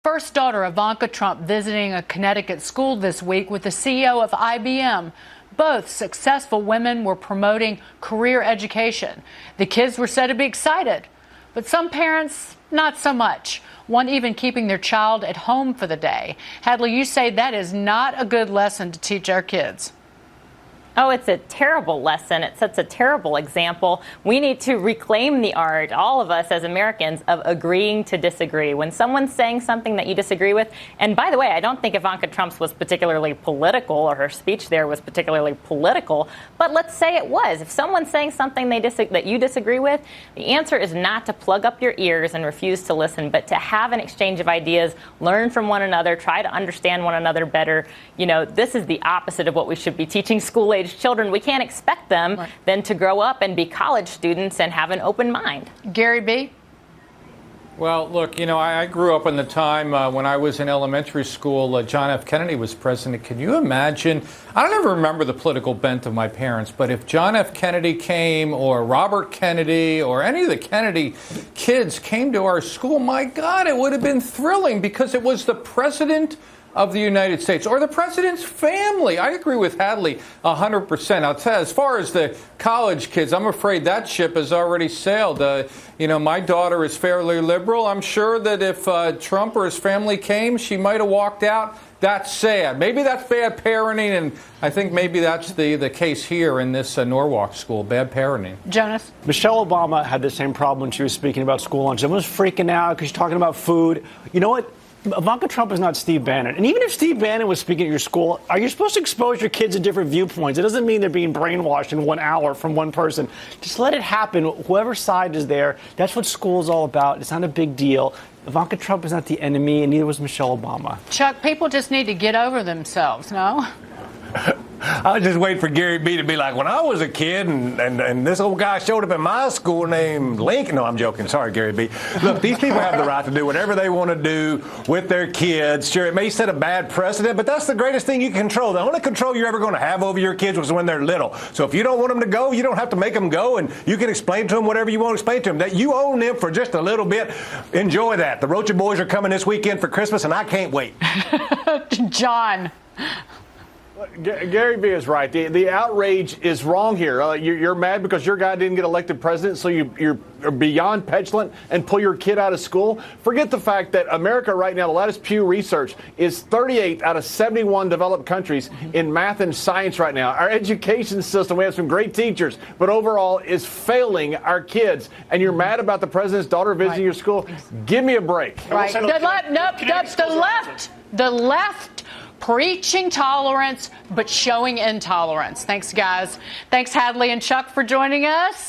First daughter Ivanka Trump visiting a Connecticut school this week with the CEO of IBM. Both successful women were promoting career education. The kids were said to be excited, but some parents, not so much. One even keeping their child at home for the day. Hadley, you say that is not a good lesson to teach our kids. Oh, it's a terrible lesson. It sets a terrible example. We need to reclaim the art, all of us as Americans, of agreeing to disagree. When someone's saying something that you disagree with, and by the way, I don't think Ivanka Trump's was particularly political, or her speech there was particularly political, but let's say it was. If someone's saying something that you disagree with, the answer is not to plug up your ears and refuse to listen, but to have an exchange of ideas, learn from one another, try to understand one another better. You know, this is the opposite of what we should be teaching school-age children. We can't expect them then to grow up and be college students and have an open mind. Gary B? Well, look, you know, I grew up in the time when I was in elementary school, John F. Kennedy was president. Can you imagine? I don't ever remember the political bent of my parents, but if John F. Kennedy came, or Robert Kennedy, or any of the Kennedy kids came to our school, my God, it would have been thrilling because it was the president of the United States, or the president's family. I agree with Hadley 100%. I'll tell you, as far as the college kids, I'm afraid that ship has already sailed. You know, my daughter is fairly liberal. I'm sure that if Trump or his family came, she might have walked out. That's sad. Maybe that's bad parenting, and I think maybe that's the case here in this Norwalk school, bad parenting. Jonas? Michelle Obama had the same problem when she was speaking about school lunch. Everyone's freaking out because she's talking about food. You know what? Ivanka Trump is not Steve Bannon. And even if Steve Bannon was speaking at your school, are you supposed to expose your kids to different viewpoints? It doesn't mean they're being brainwashed in 1 hour from one person. Just let it happen. Whoever side is there, that's what school is all about. It's not a big deal. Ivanka Trump is not the enemy, and neither was Michelle Obama. Chuck, people just need to get over themselves, no? I was just waiting for Gary B to be like, when I was a kid and this old guy showed up at my school named Lincoln. No, I'm joking. Sorry, Gary B. Look, these people have the right to do whatever they want to do with their kids. Sure, it may set a bad precedent, but that's the greatest thing you can control. The only control you're ever going to have over your kids was when they're little. So if you don't want them to go, you don't have to make them go, and you can explain to them whatever you want to explain to them. That you own them for just a little bit. Enjoy that. The Rocha boys are coming this weekend for Christmas, and I can't wait. John? Gary B is right. The outrage is wrong here. You're mad because your guy didn't get elected president, so you're beyond petulant and pull your kid out of school. Forget the fact that America right now, the latest Pew research, is 38 out of 71 developed countries in math and science right now. Our education system, we have some great teachers, but overall is failing our kids. And you're mad about the president's daughter visiting your school? Give me a break. Right. The left preaching tolerance, but showing intolerance. Thanks, guys. Thanks, Hadley and Chuck, for joining us.